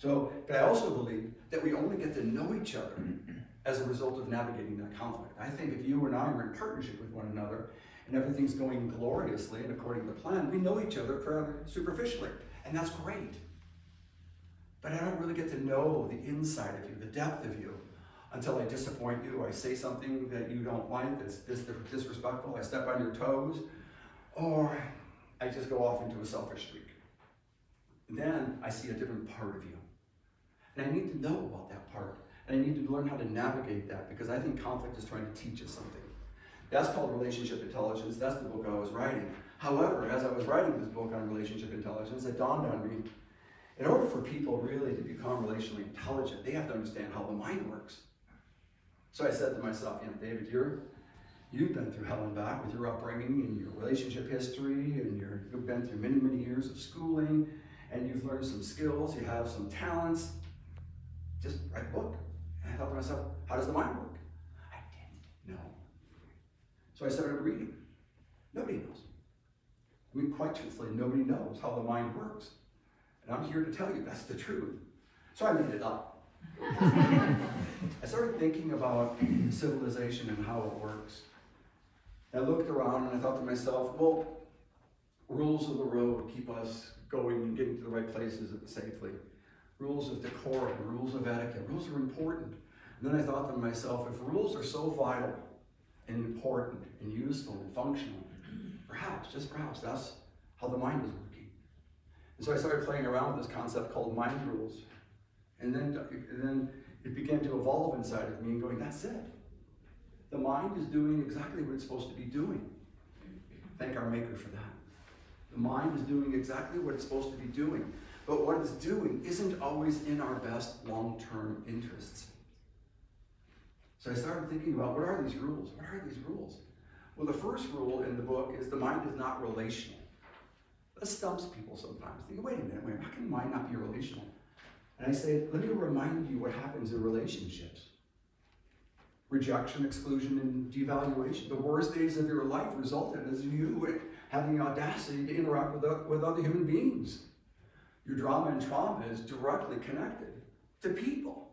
But I also believe that we only get to know each other as a result of navigating that conflict. I think if you and I are in partnership with one another and everything's going gloriously and according to plan, we know each other fairly superficially, and that's great. But I don't really get to know the inside of you, the depth of you, until I disappoint you, I say something that you don't like, that's disrespectful, I step on your toes, or I just go off into a selfish streak. Then I see a different part of you. And I need to know about that part. And I need to learn how to navigate that, because I think conflict is trying to teach us something. That's called relationship intelligence. That's the book I was writing. However, as I was writing this book on relationship intelligence, it dawned on me, in order for people really to become relationally intelligent, they have to understand how the mind works. So I said to myself, David, you've been through hell and back with your upbringing and your relationship history, and you've been through many, many years of schooling, and you've learned some skills, you have some talents. Just write a book. And I thought to myself, how does the mind work? I didn't know. So I started reading. Nobody knows. I mean, quite truthfully, nobody knows how the mind works. And I'm here to tell you that's the truth. So I made it up. I started thinking about civilization and how it works. I looked around and I thought to myself, well, rules of the road keep us going and getting to the right places safely. Rules of decorum, rules of etiquette, rules are important. And then I thought to myself, if rules are so vital and important and useful and functional, perhaps, just perhaps, that's how the mind is working. And so I started playing around with this concept called mind rules. And then it began to evolve inside of me and going, that's it. The mind is doing exactly what it's supposed to be doing. Thank our Maker for that. The mind is doing exactly what it's supposed to be doing. But what it's doing isn't always in our best long-term interests. So I started thinking about, what are these rules? What are these rules? Well, the first rule in the book is the mind is not relational. That stumps people sometimes. Think, wait a minute, how can the mind not be relational? And I say, let me remind you what happens in relationships. Rejection, exclusion, and devaluation. The worst days of your life resulted as you having the audacity to interact with other human beings. Your drama and trauma is directly connected to people.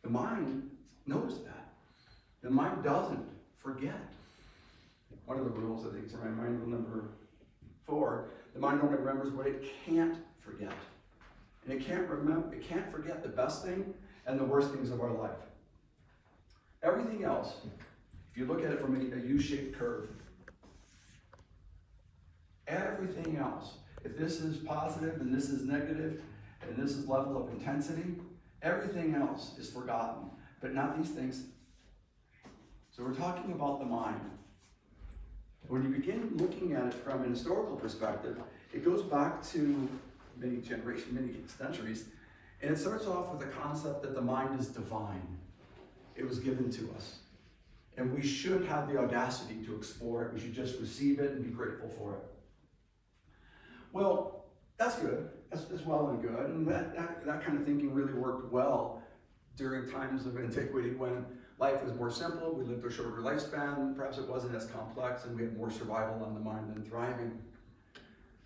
The mind knows that. The mind doesn't forget. One of the rules, I think, is around mind rule number 4. The mind only remembers what it can't forget. And it can't forget the best thing and the worst things of our life. Everything else, if you look at it from a U-shaped curve, everything else, if this is positive and this is negative and this is level of intensity, everything else is forgotten, but not these things. So we're talking about the mind. When you begin looking at it from an historical perspective, it goes back to many generations, many centuries, and it starts off with the concept that the mind is divine. It was given to us. And we should have the audacity to explore it. We should just receive it and be grateful for it. Well, that's good. That's well and good. And that kind of thinking really worked well during times of antiquity when life was more simple, we lived a shorter lifespan, perhaps it wasn't as complex, and we had more survival on the mind than thriving.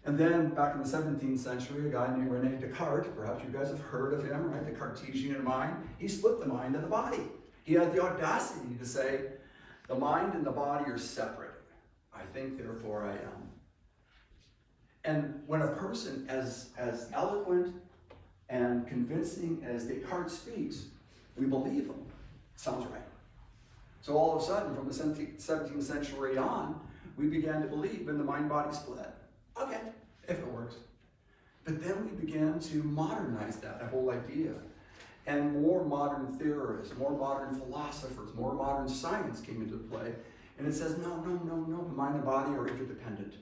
And then back in the 17th century, a guy named Rene Descartes, perhaps you guys have heard of him, right? The Cartesian mind. He split the mind and the body. He had the audacity to say, the mind and the body are separate. I think, therefore I am. And when a person as eloquent and convincing as Descartes speaks, we believe him. Sounds right. So all of a sudden, from the 17th century on, we began to believe in the mind-body split. Okay, if it works. But then we began to modernize that whole idea. And more modern theorists, more modern philosophers, more modern science came into play. And it says, no, the mind and body are interdependent.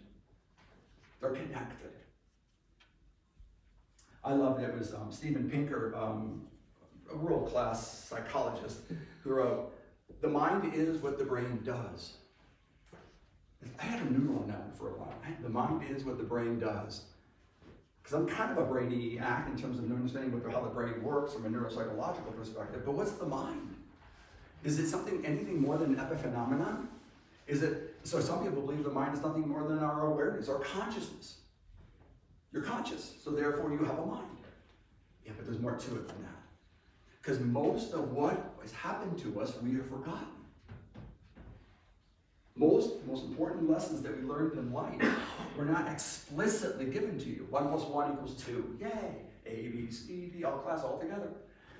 They're connected. I loved it. It was Steven Pinker, a world-class psychologist, who wrote, the mind is what the brain does. I had a noodle on that one for a while. The mind is what the brain does. Because I'm kind of a brainiac in terms of understanding how the brain works from a neuropsychological perspective, but what's the mind? Is it anything more than an epiphenomenon? So some people believe the mind is nothing more than our awareness, our consciousness. You're conscious, so therefore you have a mind. Yeah, but there's more to it than that. Because most of what has happened to us, we have forgotten. Most important lessons that we learned in life were not explicitly given to you. 1 + 1 = 2. Yay! A, B, C, D, all class, all together.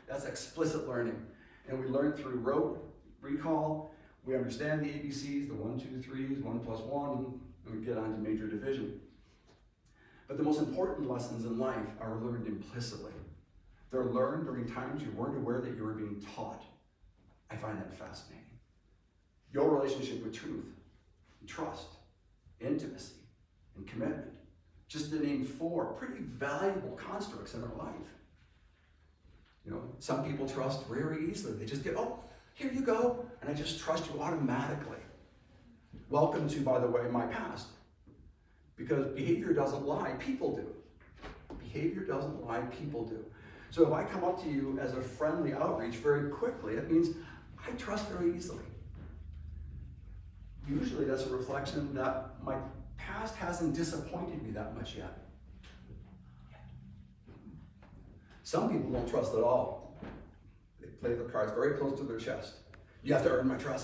That's explicit learning. And we learn through rote recall. We understand the ABCs, the 1, 2, 3s, 1 + 1, and we get on to major division. But the most important lessons in life are learned implicitly. They're learned during times you weren't aware that you were being taught. I find that fascinating. Your relationship with truth, and trust, intimacy, and commitment. Just to name 4 pretty valuable constructs in our life. You know, some people trust very easily. They just get, oh, here you go, and I just trust you automatically. Welcome to, by the way, my past. Because behavior doesn't lie, people do. Behavior doesn't lie, people do. So if I come up to you as a friendly outreach very quickly, it means I trust very easily. Usually that's a reflection that my past hasn't disappointed me that much yet. Some people don't trust at all. They play the cards very close to their chest. You have to earn my trust.